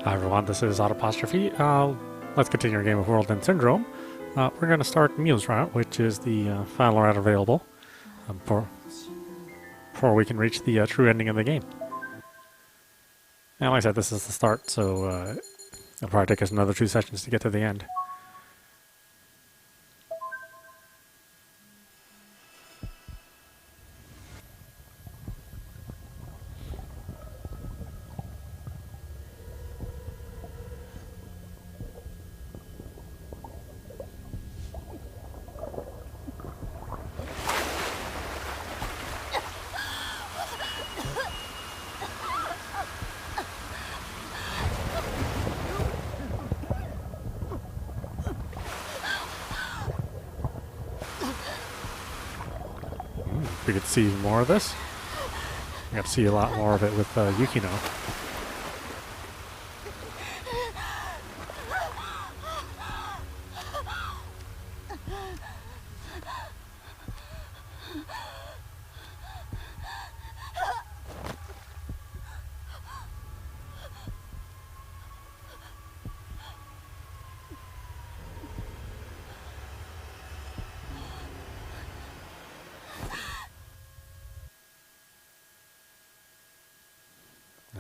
Hi everyone, this is audap. Let's continue our game of World End Syndrome. We're going to start Muse route, which is the final route available before we can reach the true ending of the game. And like I said, this is the start, so it'll probably take us another 2 sessions to get to the end. We could see more of this. We got to see a lot more of it with Yukino.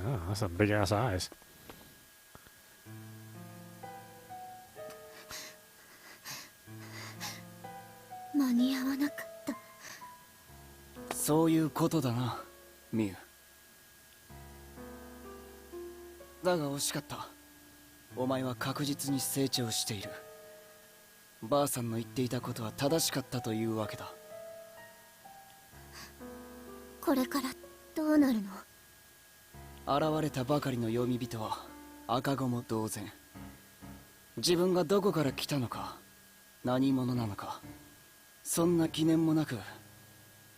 Oh, that's some big ass eyes. 間に合わなかった。そういうことだな、ミユ。だが惜しかった。お前は確実に成長している。ばあさんの言っていたことは正しかったというわけだ。これからどうなるの？現れたばかりの読み人は赤子も同然。自分がどこから来たのか、何者なのか、そんな疑念もなく、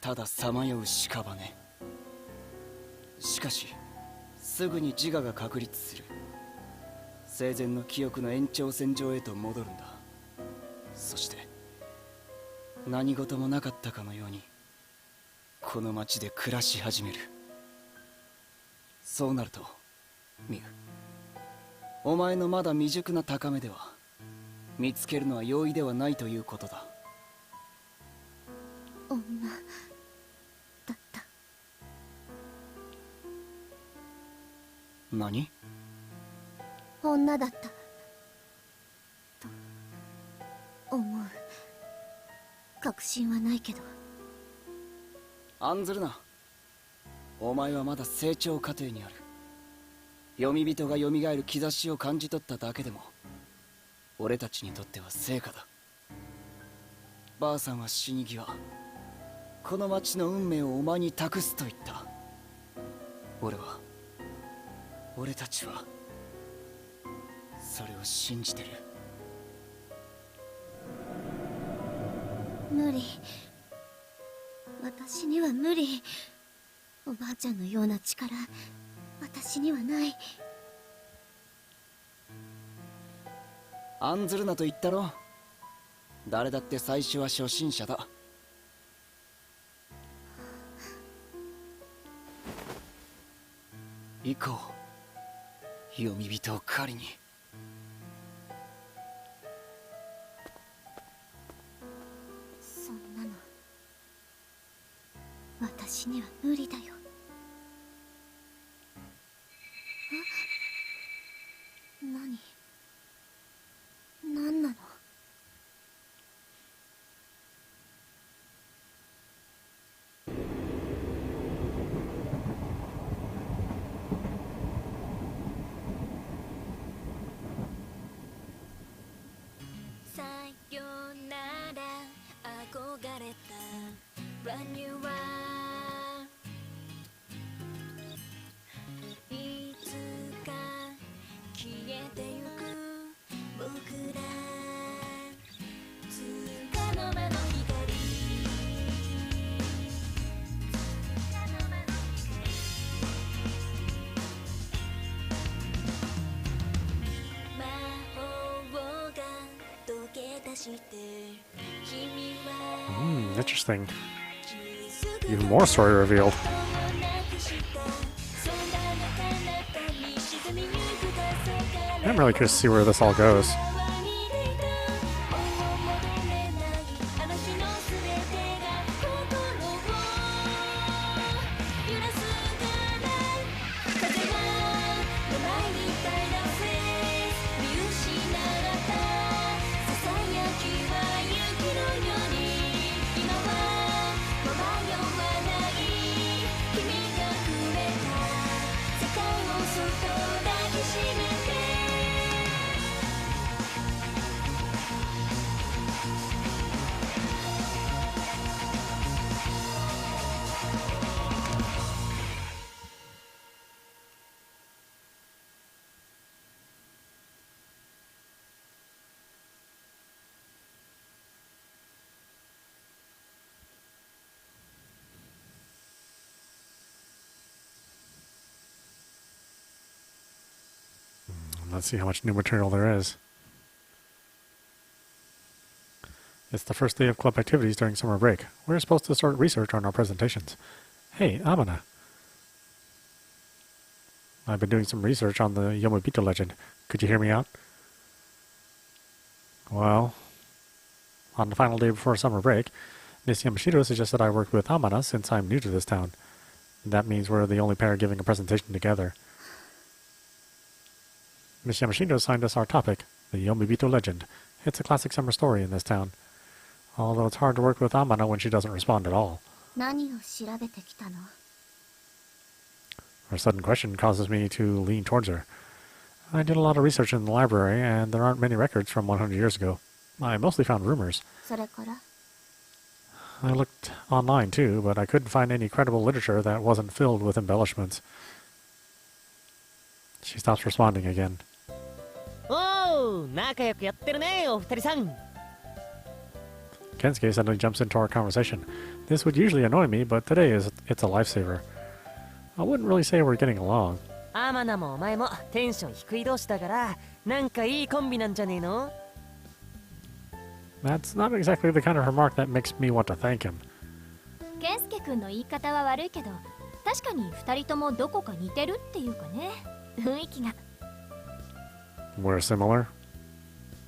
たださまよう屍。しかしすぐに自我が確立する。生前の記憶の延長線上へと戻るんだ。そして何事もなかったかのようにこの町で暮らし始める。そうなるとミユ、お前のまだ未熟な高めでは見つけるのは容易ではないということだ。女だった。何？女だったと思う。確信はないけど。案ずるな。お前はまだ成長過程にある。読み人が蘇る兆しを感じ取っただけでも俺たちにとっては成果だ。ばあさんは死に際、この町の運命をお前に託すと言った。俺たちはそれを信じてる。無理。私には無理。おばあちゃんのような力、私にはない。案ずるなと言ったろ。誰だって最初は初心者だ。行こう、読み人を狩りに。そんなの私には無理だよ。何なの？さよなら憧れた Run You Are いつか消えてゆく僕らつかの間の光魔法が溶け出して君は Interesting. Even more story revealed.「そんなの彼方に沈みゆく風 I'm really curious to see where this all goes. Let's see how much new material there is. It's the first day of club activities during summer break. We're supposed to start research on our presentations. Hey, Amana. I've been doing some research on the Yomobito legend. Could you hear me out? Well, on the final day before summer break, Miss Yamashiro suggested I work with Amana since I'm new to this town. That means we're the only pair giving a presentation together. Miss Yamashiro assigned us our topic, the Yomobito legend. It's a classic summer story in this town. Although it's hard to work with Amana when she doesn't respond at all. 何を調べてきたの? Her sudden question causes me to lean towards her. I did a lot of research in the library, and there aren't many records from 100 years ago. I mostly found rumors. それから? I looked online too, but I couldn't find any credible literature that wasn't filled with embellishments. She stops responding again. Oh, 仲良くやってるね、お二人さん。Kensuke suddenly jumps into our conversation. This would usually annoy me, but today it's a lifesaver. I wouldn't really say we're getting along. アマナもお前もテンション低い同士だから、なんかいいコンビなんじゃねえの? That's not exactly the kind of remark that makes me want to thank him. 健介君の言い方は悪いけど、確かに二人ともどこか似てるっていうかね、雰囲気が。We're similar?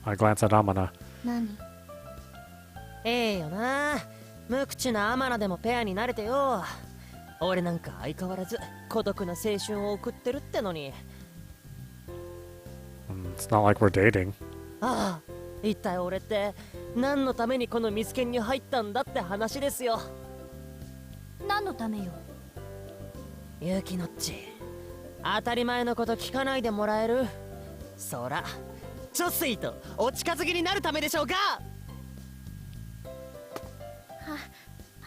I glance at Amana. 何? ええよな。無口なアマナでもペアになれてよ。俺なんか相変わらず孤独な青春を送ってるってのに。It's not like we're dating. ああ、一体俺って何のためにこのミスケンに入ったんだって話ですよ。何のためよ? ユキノッチ、当たり前のこと聞かないでもらえる？そら、チョスイとお近づきになるためでしょうか？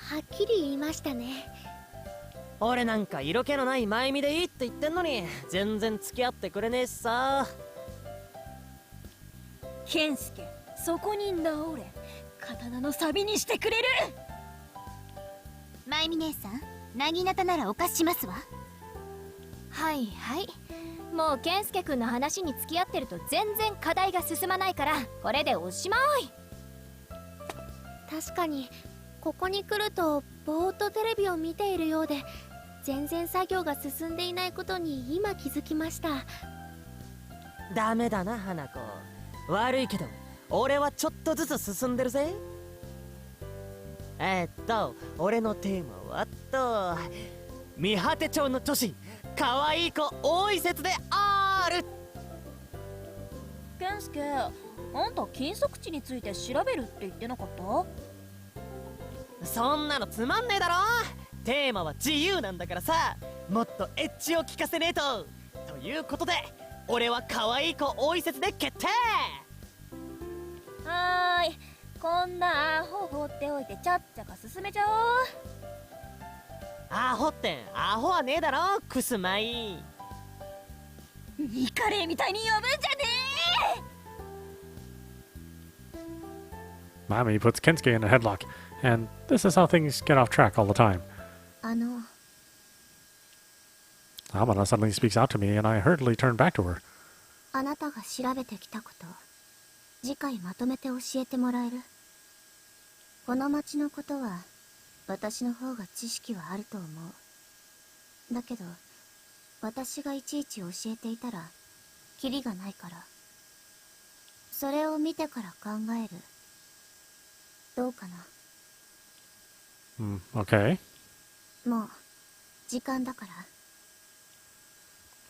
はっきり言いましたね。俺なんか色気のない前見でいいって言ってんのに全然付き合ってくれねえしさ。健介、そこにんだ俺。刀の錆にしてくれる。舞美姉さん、なぎなたならお貸ししますわ。はいはい。もう健介くんの話に付き合ってると全然課題が進まないから、これでおしまい。確かにここに来るとぼーっとテレビを見ているようで、全然作業が進んでいないことに今気づきました。ダメだな花子。悪いけど俺はちょっとずつ進んでるぜ。俺のテーマはミハテ町の女子可愛い子多い説である。健介、あんた禁足地について調べるって言ってなかった？そんなのつまんねえだろ。テーマは自由なんだからさ、もっとエッジを聞かせねえと。ということで俺は可愛い子多い説で決定。はーい、こんなアホ放っておいてちゃっちゃか進めちゃおう。アホってアホはねえだろ、クスマイ。ニカレーみたいに呼ぶんじゃねえ。Mami puts Kensuke in a headlock, and this is how things get off track all the time. Amana suddenly speaks out to me, and I hurriedly turn back to her. あなたが調べてきたこと、次回まとめて教えてもらえる？この町のことは私の方が知識はあると思う。だけど私がいちいち教えていたらキリがないから。それを見てから考える。どうかな。Okay. もう時間だか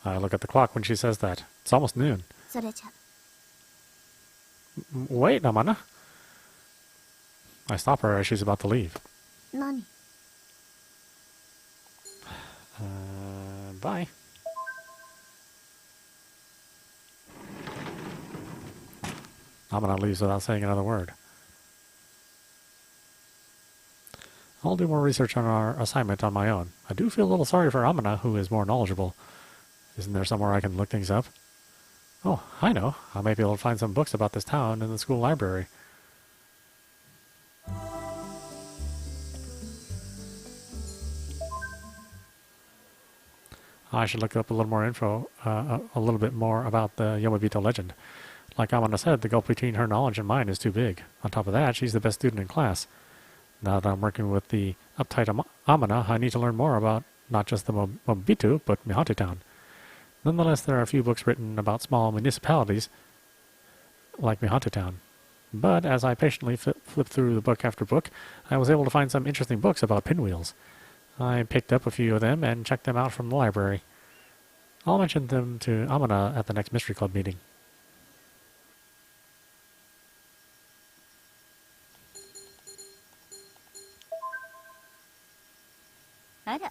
ら。 I look at the clock when she says that. It's almost noon. それじゃ。 Wait, Amana. I stop her as she's about to leave. 何？ Bye. Amana leaves without saying another word. I'll do more research on our assignment on my own. I do feel a little sorry for Amana, who is more knowledgeable. Isn't there somewhere I can look things up? Oh, I know. I may be able to find some books about this town in the school library. I should look up a little more info, a little bit more about the Yomobito legend. Like Amana said, the gulf between her knowledge and mine is too big. On top of that, she's the best student in class. Now that I'm working with the uptight Amana, I need to learn more about not just the Mobitu, but Mihate town. Nonetheless, there are a few books written about small municipalities like Mihate town. But as I patiently flipped through the book after book, I was able to find some interesting books about pinwheels. I picked up a few of them and checked them out from the library. I'll mention them to Amana at the next Mystery Club meeting. Ada.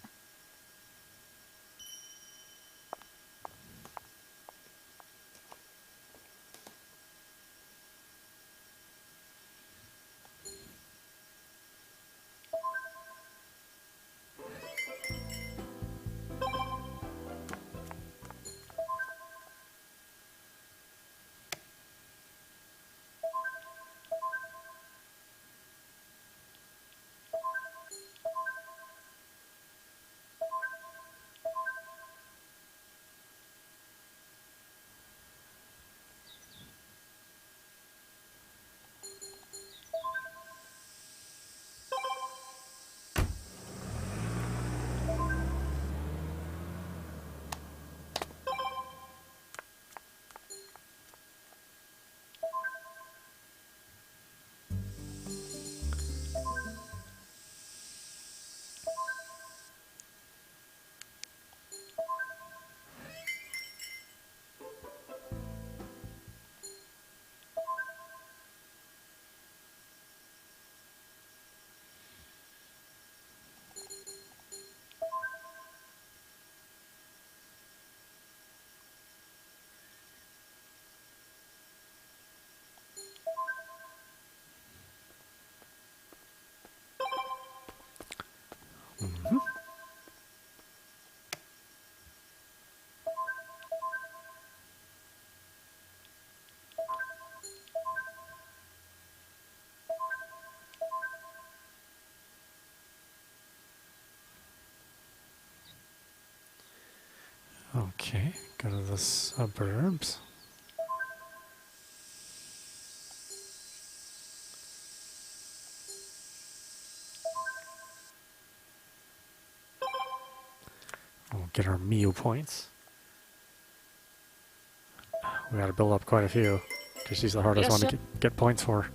Okay, go to the suburbs. We'll get our Miu points. We gotta build up quite a few, because she's the hardest one to get points for.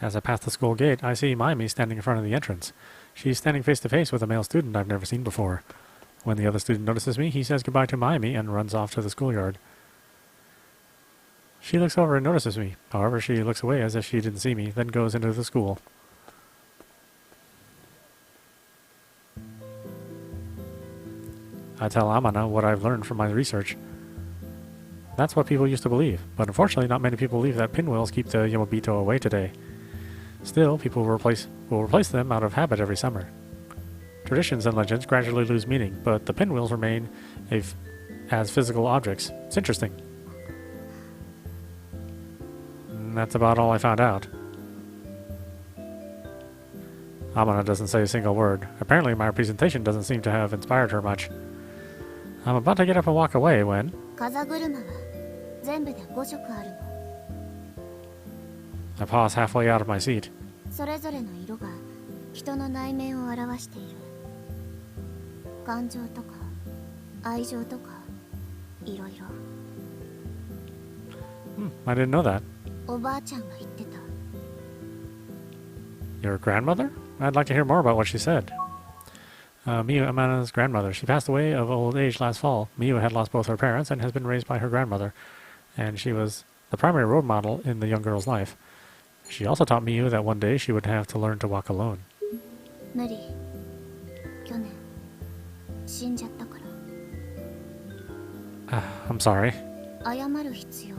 As I pass the school gate, I see Maimi standing in front of the entrance. She's standing face to face with a male student I've never seen before. When the other student notices me, he says goodbye to Maimi and runs off to the schoolyard. She looks over and notices me. However, she looks away as if she didn't see me, then goes into the school. I tell Amana what I've learned from my research. That's what people used to believe, but unfortunately not many people believe that pinwheels keep the Yomobito away today. Still, people will replace them out of habit every summer. Traditions and legends gradually lose meaning, but the pinwheels remain as physical objects. It's interesting. And that's about all I found out. Amana doesn't say a single word. Apparently my presentation doesn't seem to have inspired her much. I'm about to get up and walk away when... 風車は全部で5色あるの。 I pause halfway out of my seat. それぞれの色が人の内面を表している。感情とか愛情とかいろいろ。I didn't know that. おばあちゃんが言ってた。 Your grandmother? I'd like to hear more about what she said. Miyu, Amana's grandmother. She passed away of old age last fall. Miyu had lost both her parents and has been raised by her grandmother, and she was the primary role model in the young girl's life. She also taught Miyu that one day she would have to learn to walk alone. 無理。去年死んじゃったから。 I'm sorry. 謝る必要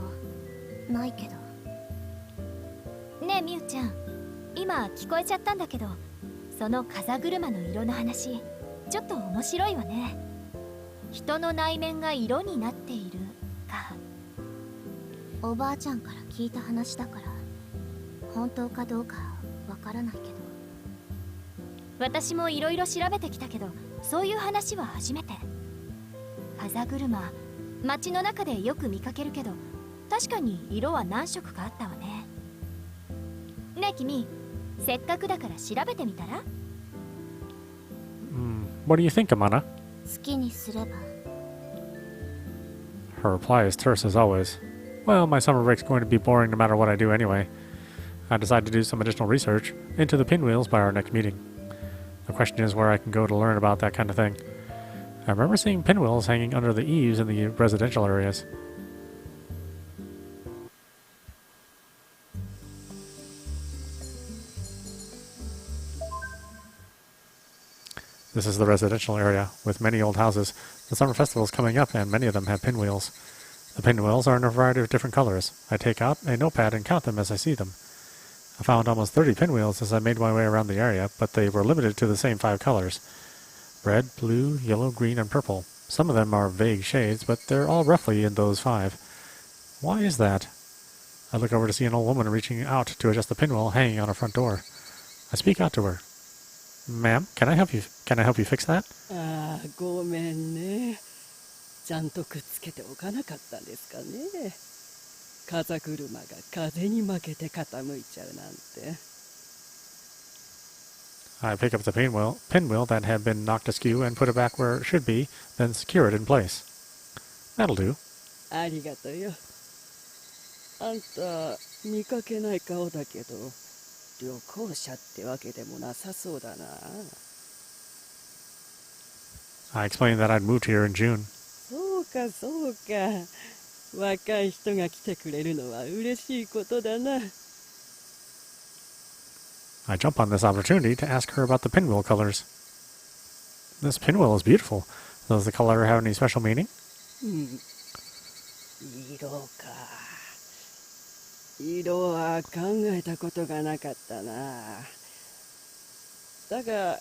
ないけど。ねえみゆちゃん、今聞こえちゃったんだけど、その風車の色の話、ちょっと面白いわね。人の内面が色になっているか。おばあちゃんから聞いた話だから、本当かどうかわからないけど。私もいろいろ調べてきたけど、そういう話は初めて。風車、街の中でよく見かけるけど、確かに色は何色かあったわね。ねえ君、せっかくだから調べてみたら？ What do you think, Amana? 好きにすれば。 Her reply is terse as always. Well, my summer break's going to be boring no matter what I do anyway. I decide to do some additional research into the pinwheels by our next meeting. The question is where I can go to learn about that kind of thing. I remember seeing pinwheels hanging under the eaves in the residential areas. This is the residential area, with many old houses. The summer festival is coming up, and many of them have pinwheels. The pinwheels are in a variety of different colors. I take out a notepad and count them as I see them. I found almost 30 pinwheels as I made my way around the area, but they were limited to the same 5 colors. Red, blue, yellow, green, and purple. Some of them are vague shades, but they're all roughly in those 5. Why is that? I look over to see an old woman reaching out to adjust the pinwheel hanging on her front door. I speak out to her. Ma'am, can I help you fix that? ああ、ごめんね。ちゃんとくっつけておかなかったんですかね。風車が風に負けて傾いちゃうなんて。I pick up the pinwheel that had been knocked askew and put it back where it should be, then secure it in place. That'll do. ありがとうよ。あんた、見かけない顔だけど、旅行者ってわけでもなさそうだな。I explained that I'd moved here in June. そうかそうか。若い人が来てくれるのは嬉しいことだな。I jump on this opportunity to ask her about the pinwheel colors. This pinwheel is beautiful. Does the color have any special meaning? 色か。色は考えたことがなかったな。だが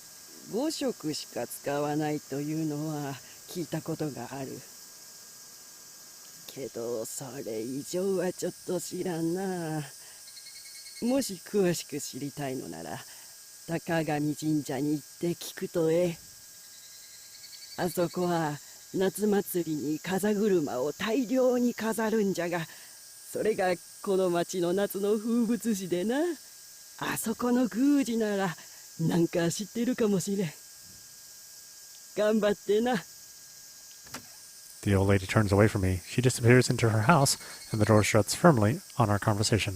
5色しか使わないというのは聞いたことがある。けどそれ以上はちょっと知らんな。もし詳しく知りたいのなら高上神社に行って聞くとええ。あそこは夏祭りに風車を大量に飾るんじゃが、それがこの町の夏の風物詩でな。あそこの宮司ならなんか知ってるかもしれん。頑張ってな。The old lady turns away from me. She disappears into her house, and the door shuts firmly on our conversation.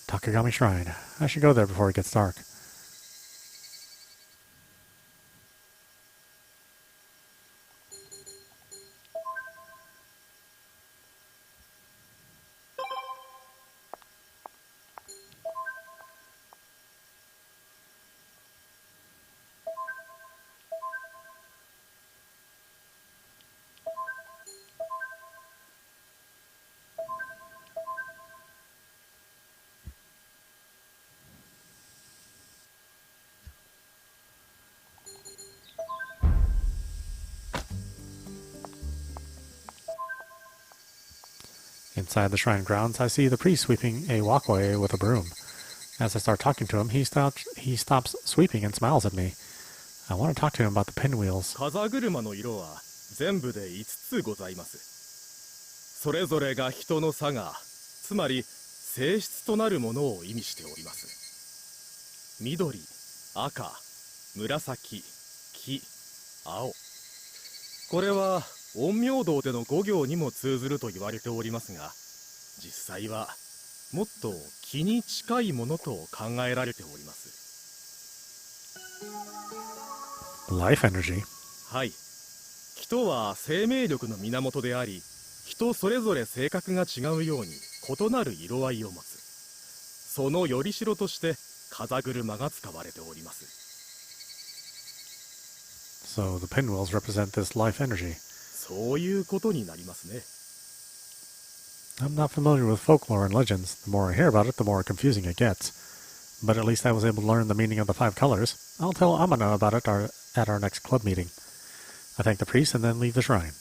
Takagami Shrine. I should go there before it gets dark. Inside the shrine grounds, I see the priest sweeping a walkway with a broom. As I start talking to him, he stops sweeping and smiles at me. I want to talk to him about the pinwheels. 風車の色は全部で5つございます。それぞれが人の差が、つまり性質となるものを意味しております。緑、赤、紫、黄、青。これは陰陽道での5行にも通ずると言われておりますが、実際はもっと気に近いものと考えられております。Life energy. はい。人は生命力の源であり、人それぞれ性格が違うように異なる色合いを持つ。そのよりしろとして風車が使われております。So the pinwheels represent this life energy. そういうことになりますね。I'm not familiar with folklore and legends. The more I hear about it, the more confusing it gets. But at least I was able to learn the meaning of the 5 colors. I'll tell Amana about it at our next club meeting. I thank the priest and then leave the shrine.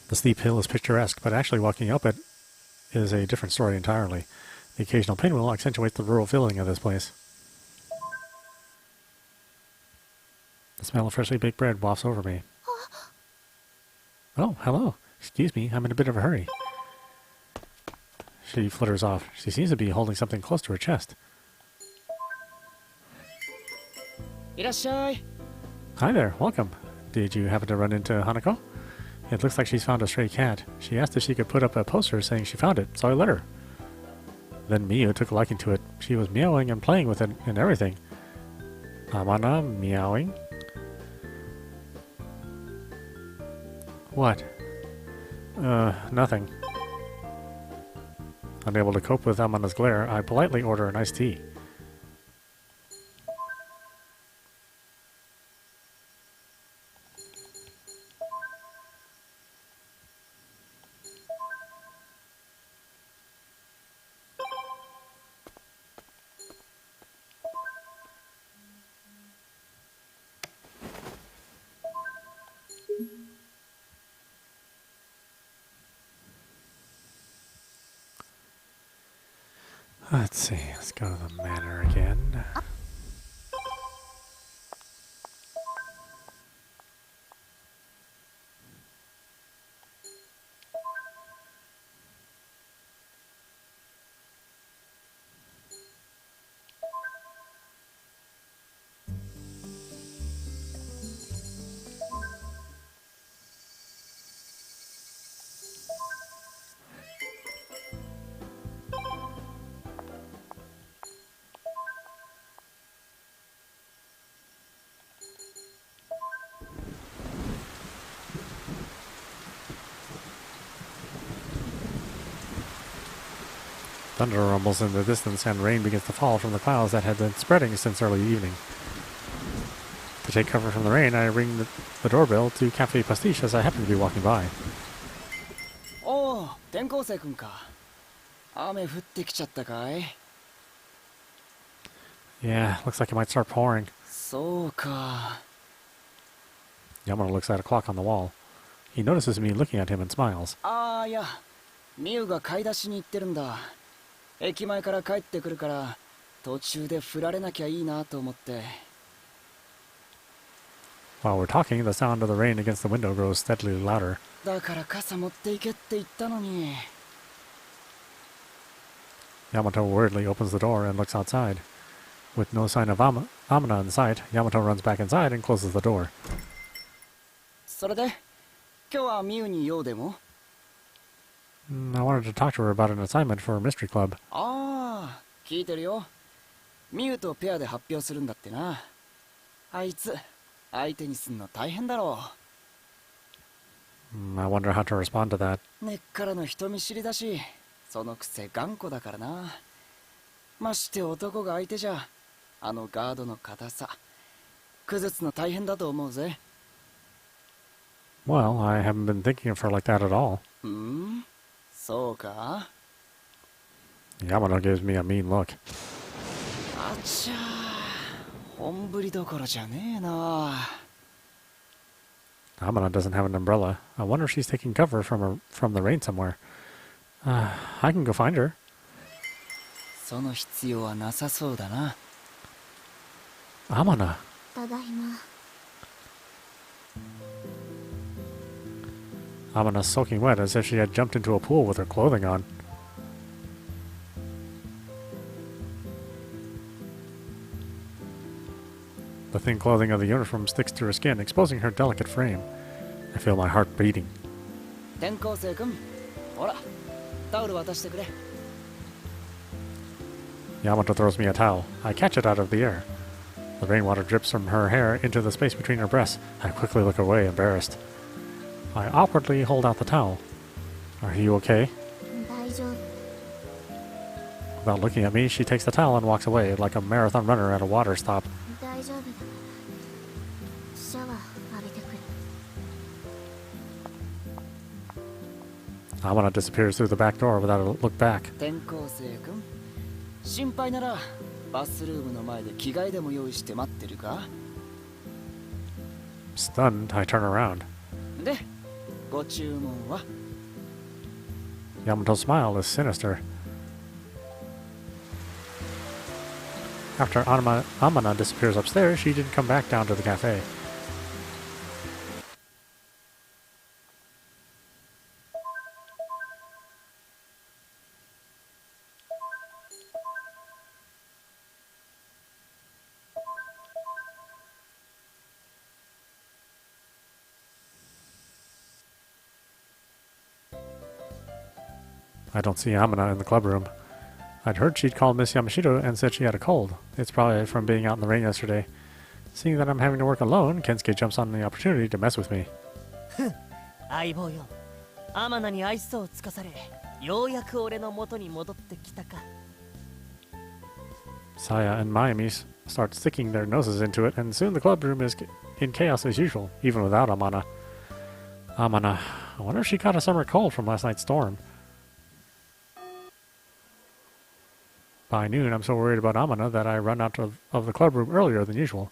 The steep hill is picturesque, but actually walking up it is a different story entirely. The occasional pinwheel accentuates the rural feeling of this place. The smell of freshly baked bread wafts over me. Oh, hello. Excuse me, I'm in a bit of a hurry. She flutters off. She seems to be holding something close to her chest. いらっしゃい。 Hi there, welcome. Did you happen to run into Hanako? It looks like she's found a stray cat. She asked if she could put up a poster saying she found it, so I let her. Then Miyu took a liking to it. She was meowing and playing with it and everything. Amana meowing? What? Nothing. Unable to cope with Amana's glare, I politely order an iced tea. Let's see, let's go to the manor again. Thunder rumbles in the distance and rain begins to fall from the clouds that had been spreading since early evening. To take cover from the rain, I ring the doorbell to Cafe Pastiche as I happen to be walking by. おお、転校生くんか。雨降ってきちゃったかい？ Yeah, looks like it might start pouring. そうか。 Yamano looks at a clock on the wall. He notices me looking at him and smiles. ああ、いや、ミユが買い出しに行ってるんだ。駅前から帰ってくるから、途中で振られなきゃいいなと思って。 While we're talking, the sound of the rain against the window grows steadily louder. だから傘持って行けって言ったのに。 Yamato worriedly opens the door and looks outside. With no sign of Amana in sight, Yamato runs back inside and closes the door. それで、今日はミユに用でも？ I wanted to talk to her about an assignment for a mystery club. ああ、聞いてるよ。ミユとペアで発表するんだってな。あいつ、相手にすんの大変だろI wonder how to respond to that. う。根っからの人見知りだし、そのくせ頑固だからな。まして男が相手じゃ、あのガードの硬さ。崩すの大変だと思うぜ。Well, I haven't been thinking of her like that at all. そうか？ Yamano gives me a mean look. あちゃー、本降りどころじゃねえな。 Amana doesn't have an umbrella. I wonder if she's taking cover from the rain somewhere. I can go find her. その必要はなさそうだな。 Amana. ただいま。 Amana's soaking wet as if she had jumped into a pool with her clothing on. The thin clothing of the uniform sticks to her skin, exposing her delicate frame. I feel my heart beating. 転校生君、ほら、タオル渡してくれ。 Yamato throws me a towel. I catch it out of the air. The rainwater drips from her hair into the space between her breasts. I quickly look away, embarrassed. I awkwardly hold out the towel. Are you okay? 大丈夫。 Without looking at me, she takes the towel and walks away like a marathon runner at a water stop. 大丈夫だから。シャワー浴びてくる。 Amana disappears through the back door without a look back. 転校生君、心配ならバスルームの前で着替えでも用意して待ってるか？ Stunned, I turn around. で、ご注文は？ Yamato's smile is sinister. After Amana disappears upstairs, she didn't come back down to the cafe. I don't see Amana in the club room. I'd heard she'd called Miss Yamashita and said she had a cold. It's probably from being out in the rain yesterday. Seeing that I'm having to work alone, Kensuke jumps on the opportunity to mess with me. 相棒よ。アマナに愛想をつかされ、ようやく俺の元に戻ってきたか。 Saya and Mayumi start sticking their noses into it, and soon the club room is in chaos as usual, even without Amana. Amana, I wonder if she caught a summer cold from last night's storm. By noon, I'm so worried about Amana that I run out of the club room earlier than usual.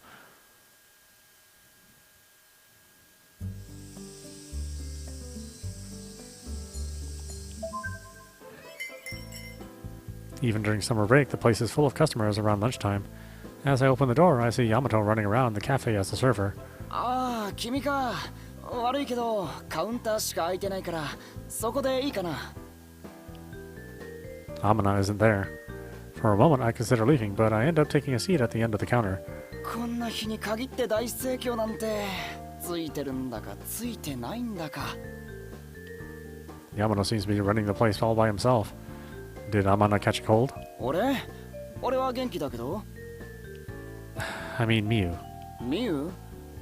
Even during summer break, the place is full of customers around lunchtime. As I open the door, I see Yamato running around the cafe as a server. ああ、君か。悪いけど、カウンターしか空いてないから、そこでいいかな。 Amana isn't there. For a moment, I consider leaving, but I end up taking a seat at the end of the counter. こんな日に限って大盛況なんて、ついてるんだかついてないんだか。 Yamato seems to be running the place all by himself. Did Amana catch a cold? 俺は元気だけど。 I mean Miu. ミユ？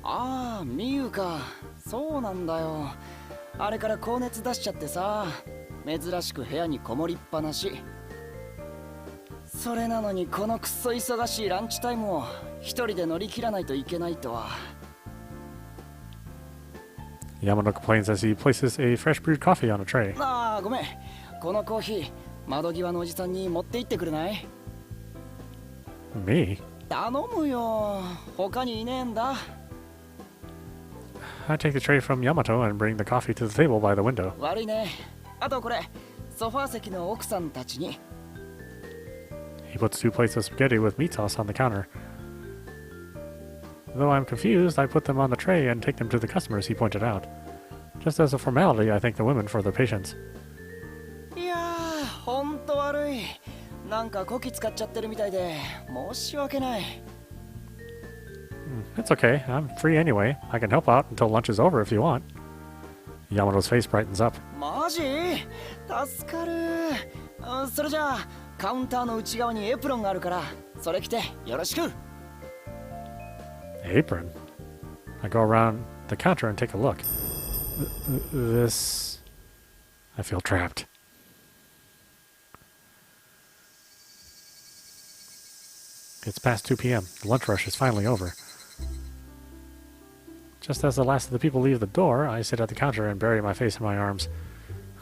ああ、ミユか。そうなんだよ。あれから高熱出しちゃってさ、珍しく部屋にこもりっぱなし。それなのにこのくっそ忙しいランチタイムを一人で乗り切らないといけないとは。 Yamato complains as he places a fresh brewed coffee on a tray. ああ、ごめん。このコーヒー、窓際のおじさんに持って行ってくれない？ Me? 頼むよ。他にいねえんだ。 I take the tray from Yamato and bring the coffee to the table by the window. 悪いね。あとこれ、ソファー席の奥さんたちに。 He puts 2 plates of spaghetti with meat sauce on the counter. Though I'm confused, I put them on the tray and take them to the customers he pointed out. Just as a formality, I thank the women for their patience. いやー、ほんと悪い。なんかこき使っちゃってるみたいで、申し訳ない。 It's okay. I'm free anyway. I can help out until lunch is over if you want. Yamato's face brightens up. マジ？助かる。それじゃあ、カウンターの内側にエプロンがあるから、それ着てよろしく。 Apron? I go around the counter and take a look. This... I feel trapped. It's past 2 p.m. The lunch rush is finally over. Just as the last of the people leave the door, I sit at the counter and bury my face in my arms.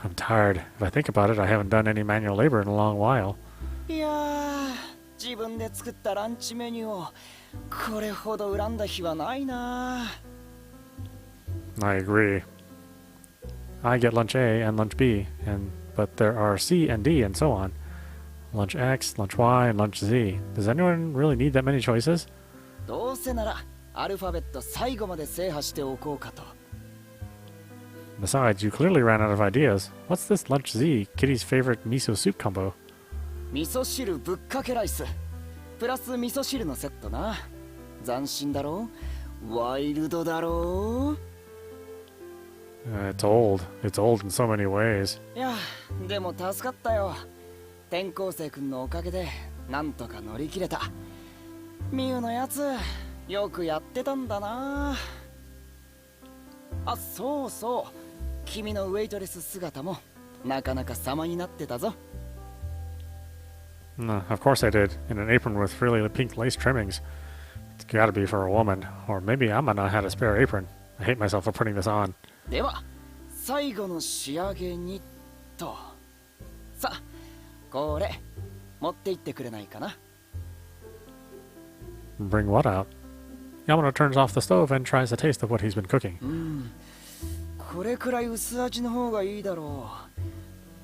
I'm tired. If I think about it, I haven't done any manual labor in a long while. いやー、自分で作ったランチメニューをこれほど恨んだ日はないな。 I agree. I get lunch A and lunch B, but there are C and D and so on. Lunch X, lunch Y, and lunch Z. Does anyone really need that many choices? どうせならアルファベット最後まで制覇しておこうかと。 Besides, you clearly ran out of ideas. What's this lunch Z, Kitty's favorite miso soup combo? 味噌汁ぶっかけライスプラス味噌汁のセットな。斬新だろう、ワイルドだろう。 It's old. It's old in so many ways. いやでも助かったよ。転校生くんのおかげでなんとか乗り切れた。ミユのやつよくやってたんだな。あ、そうそう、君のウェイトレス姿もなかなか様になってたぞ。 Of course I did, in an apron with frilly pink lace trimmings. It's gotta be for a woman, or maybe Amana had a spare apron. I hate myself for putting this on. では最後の仕上げにと。さあ、これ持って行ってくれないかな。 Bring what out? Yamano turns off the stove and tries a taste of what he's been cooking. これくらい薄味の方がいいだろ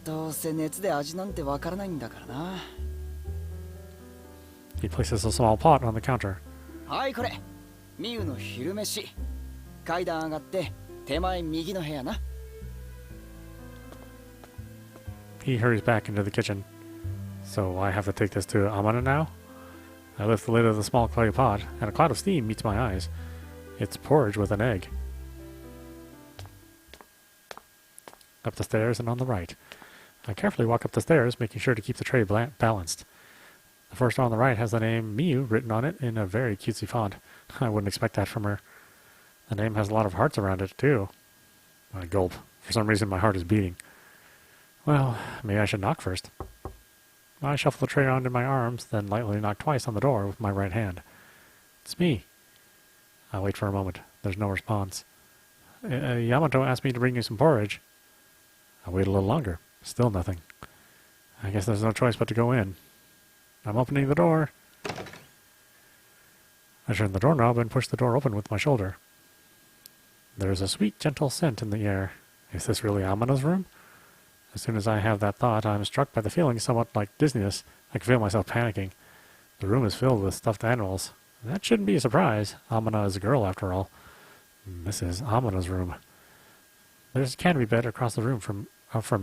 う。どうせ熱で味なんてわからないんだからな。 He places a small pot on the counter. はいこれ、ミユの昼飯。階段上がって手前右の部屋な。 He hurries back into the kitchen. So I have to take this to Amana now? I lift the lid of the small clay pot, and a cloud of steam meets my eyes. It's porridge with an egg. Up the stairs and on the right. I carefully walk up the stairs, making sure to keep the tray balanced. The first one on the right has the name Miyu written on it in a very cutesy font. I wouldn't expect that from her. The name has a lot of hearts around it, too. I gulp. For some reason, my heart is beating. Well, maybe I should knock first. I shuffle the tray onto my arms, then lightly knock twice on the door with my right hand. It's me. I wait for a moment. There's no response. Yamato asked me to bring you some porridge. I wait a little longer. Still nothing. I guess there's no choice but to go in. I'm opening the door. I turn the doorknob and push the door open with my shoulder. There's a sweet, gentle scent in the air. Is this really Amana's room? As soon as I have that thought, I'm struck by the feeling somewhat like dizziness. I can feel myself panicking. The room is filled with stuffed animals. That shouldn't be a surprise. Amana is a girl, after all. This is Amana's room. There's a canopy bed across the room from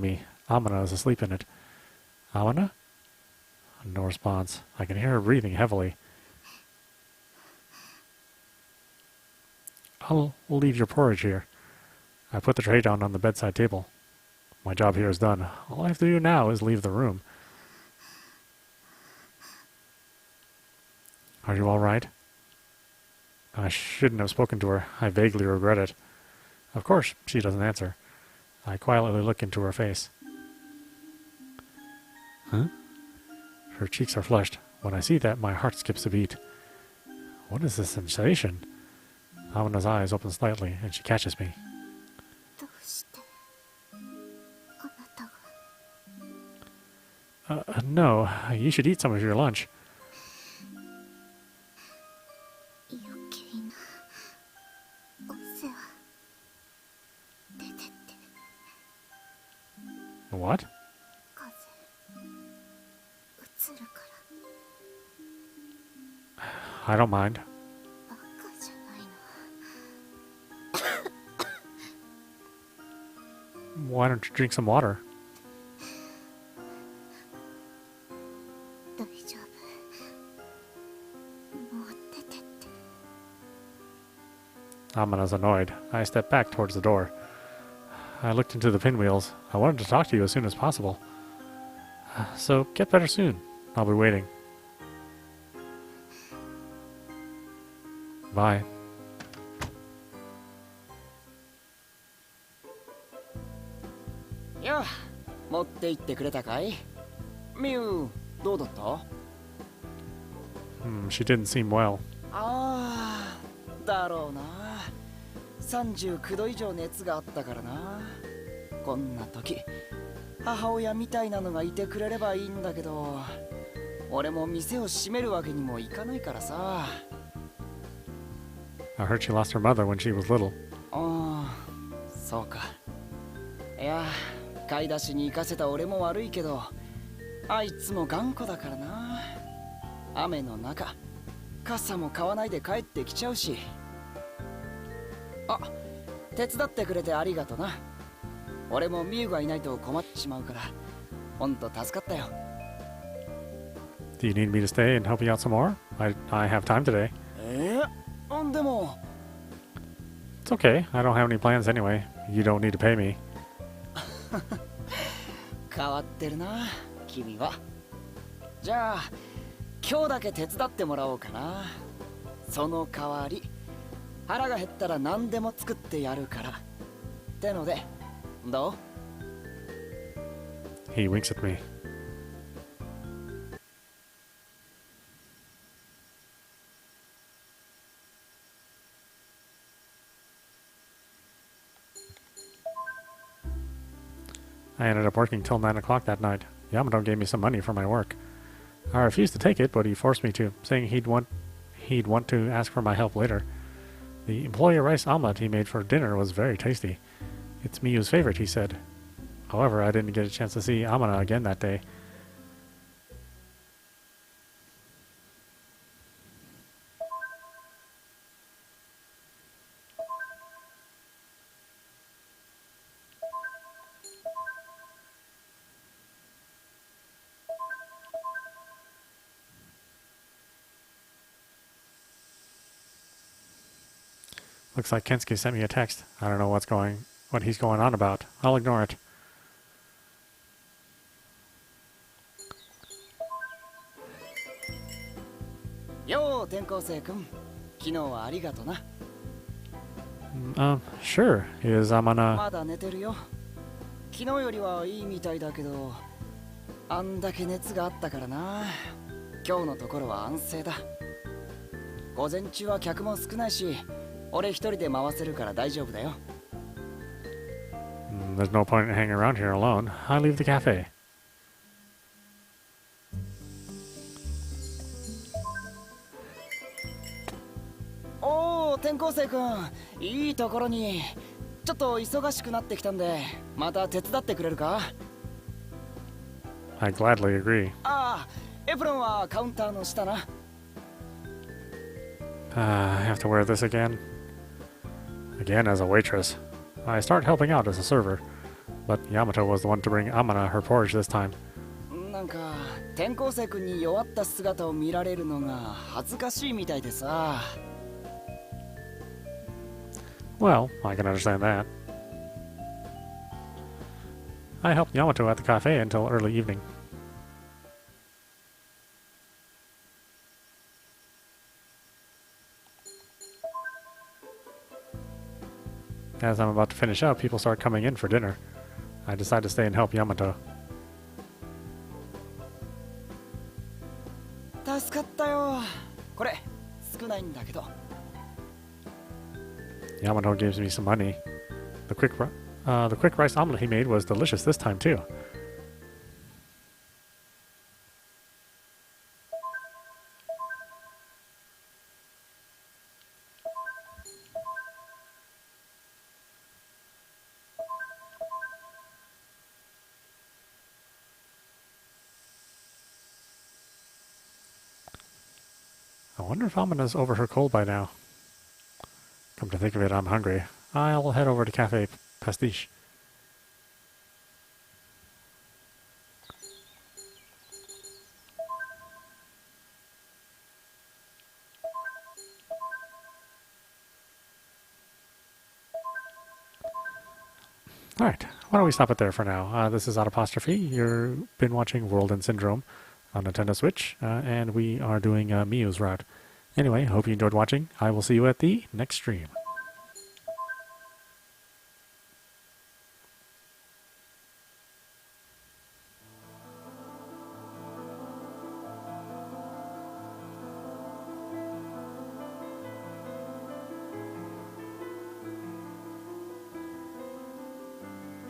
me. Amana is asleep in it. Amana? No response. I can hear her breathing heavily. I'll leave your porridge here. I put the tray down on the bedside table. My job here is done. All I have to do now is leave the room. Are you all right? I shouldn't have spoken to her. I vaguely regret it. Of course, she doesn't answer. I quietly look into her face. Huh? Her cheeks are flushed. When I see that, my heart skips a beat. What is this sensation? Amina's eyes open slightly, and she catches me. どうしてあなたが No, you should eat some of your lunch. 余計なお世話出てって What? 風邪うつるから I don't mind. バカじゃないの Why don't you drink some water? 大丈夫もう出てって Amina's annoyed. I step back towards the door. I looked into the pinwheels. I wanted to talk to you as soon as possible. So get better soon. I'll be waiting. Bye. よ、持って行ってくれたかい？ミュウ、どうだった？ She didn't seem well. ああ、だろうな。39度以上熱があったからな。こんな時、母親みたいなのがいてくれればいいんだけど。俺も店を閉めるわけにもいかないからさ。I heard she lost her mother when she was little. ああ、そうか。いや、買い出しに行かせた俺も悪いけど、あいつも頑固だからな。雨の中、傘も買わないで帰ってきちゃうし。あ、手伝ってくれてありがとな。俺もミユがいないと困ってしまうから、ほんと助かったよ。Do you need me to stay and help you out some more? I have time today. でも。It's okay. I don't have any plans anyway. You don't need to pay me. 変わってるな、君は。じゃあ、今日だけ手伝ってもらおうかな。その代わり、腹が減ったら何でも作ってやるから。ってので、どう？ He winks at me. I ended up working till 9 o'clock that night. Yamato gave me some money for my work. I refused to take it, but he forced me to, saying he'd want to ask for my help later. The employee rice omelet he made for dinner was very tasty. It's Miyu's favorite, he said. However, I didn't get a chance to see Amana again that day. Looks like Kensuke sent me a text. I don't know what he's going on about. I'll ignore it. Yo, 転校生君。昨日はありがとな。Sure. Is Amana... まだ寝てるよ。昨日よりはいいみたいだけど、あんだけ熱があったからな。今日のところは安静だ。午前中は客も少ないし、俺一人で回せるから大丈夫だよ。There's no point in hanging around here alone. I leave the cafe. Oh, 転校生君、いいところに。ちょっと忙しくなってきたんで、また手伝ってくれるか？ I gladly agree. ああ、エプロンはカウンターの下な。I have to wear this again. Again as a waitress. I start helping out as a server, but Yamato was the one to bring Amana her porridge this time. なんか転校生君に弱った姿を見られるのが恥ずかしいみたいでさ。Well, I can understand that. I helped Yamato at the cafe until early evening. As I'm about to finish up, people start coming in for dinner. I decide to stay and help Yamato. 助かったよ。これ少ないんだけど。Yamato gives me some money. The quick rice omelet he made was delicious this time too. I wonder if Amina's over her cold by now. Come to think of it, I'm hungry. I'll head over to Cafe Pastiche. Alright, why don't we stop it there for now. This is audap. You've been watching World End Syndrome on Nintendo Switch, and we are doing Miyu's route. Anyway, hope you enjoyed watching. I will see you at the next stream.